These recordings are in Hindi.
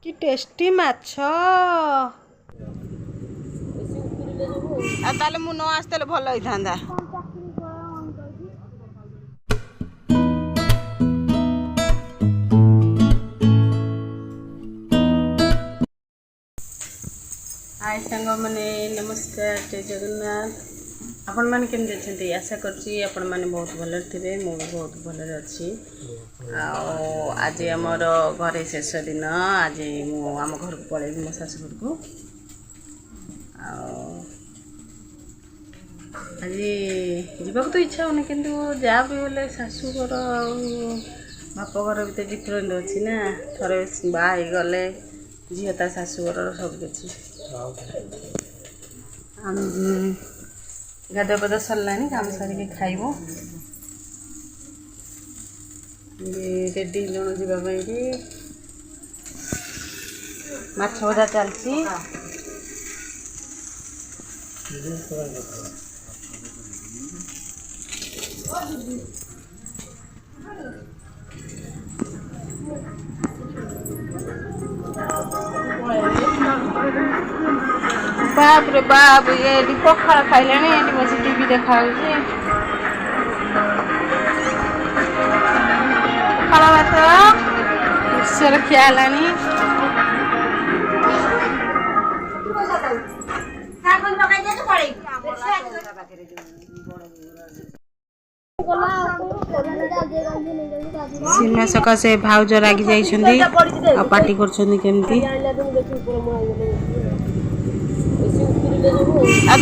कि टेस्टी माछ ताले मु न आसते भल होता। हाय सांग मैंने नमस्कार जय जगन्नाथ। आपण मैंने केमती अच्छे आशा करुँची आपण मैंने बहुत भल थे मु भी बहुत भल अच्छी। आज आमर घरे शेष दिन आज आम घर को पलैबी मो शाशुघर को। आज जावाक तो इच्छा होनी किंतु जहाँ भी बोले शाशुघर बापघर भी डिफरेन्ट अच्छी ना। थरे बाहर गले झील ता शाशुघर सब किसी गाधुआ पाधुआ सरला काम सारिक खाइब रेडी लुण जावाई माछ भजा चलती। बाप रे बाप ये पखाड़ खाइले बस टीवी देखा पखाड़ भात ईश्वर खियाला सीमा सकाशे भाउज रागी जाइछन्ती आ पार्टी करछन्ती केमती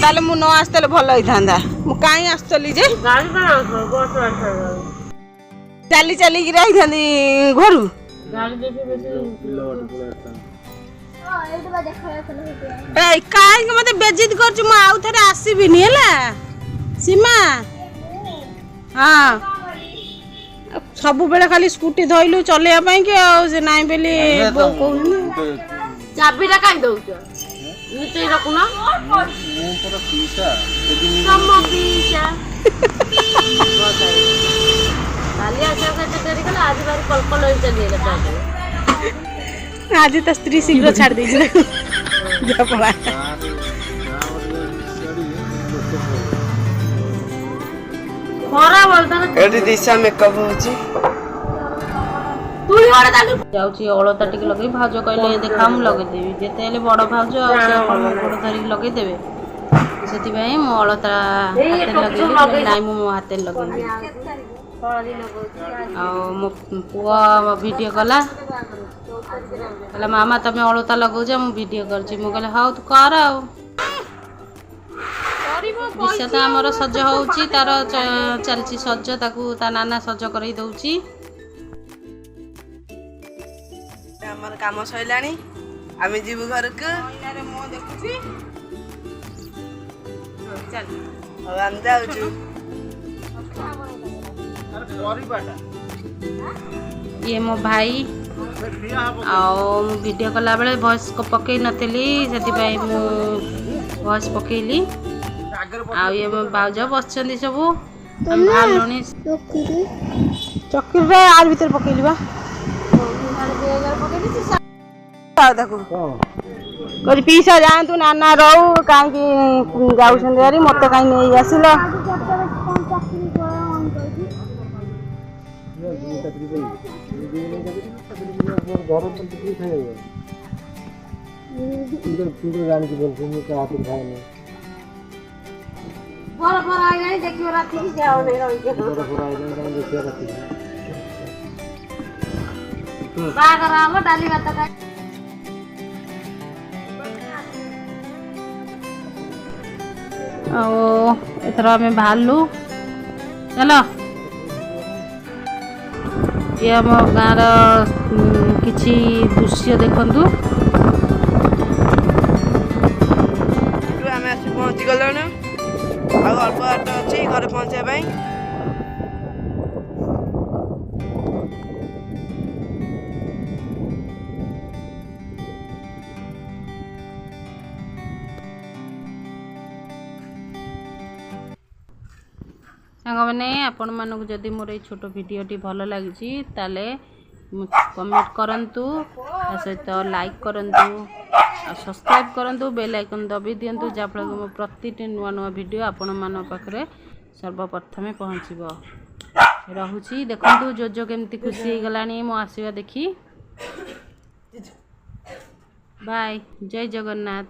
ताले मु न आसते भल होता। मु कहीं आसली जे चली चली घर कहीं मत बेजित कर आसबिनी है सीमा। हाँ सब बेले खाली स्कूटी धइलु चलेया कि से नाई बेली बो कहू चाबीटा कहीं दउछ नीचे रखुना आज तो स्त्री शीघ्र छाड़ दी दिशा मेकअप जाऊँगी अलता टिके लगे भाज कहले देखा मुझे लगेदेवी जिते बड़ भाज गोड़ धरिक लगेदेवे से अलता लगे ना मो हाथ लगे मो पुआ वीडियो कला कहला मामा तुम अलता लगौच मु वीडियो कर कहले हाँ तू कर दिशा तो आमर सज हो तार चलती सज ताकू ता नाना सज कर दौची। आमर काम सैला आम जीवु घर को चल आम जाऊँ ये मो भाई वीडियो कला बेले वॉइस को पकई नथली से वॉइस पकईली ये मो बाउज बसचंदी सब चक्री आर भीतर पकईली बा पीसा जातु नाना रहू कहीं जाऊँ मत कहीं नहीं आसिल डाली भात एथर आम बाहरलु चलो ये आम गाँव किछि दृश्य देखंतु आम आसी पहुँची गलु अल्प बाट अच्छी घर पहुँचाई सांग मैंने आपण मानक जदि मोर ये छोट भिडटी भल लगी ताले कमेंट करंतु सहित लाइक करंतु सब्सक्राइब करंतु बेल आइकन दबी दिंतु जहाँफल मो प्रति नुआ नुआ वीडियो आपण मान पाखे सर्वप्रथमे पहुँचब रहुची देखंतु जोजो केमती खुशी हो गलानी मो आसीबा देखी बाय जय जगन्नाथ।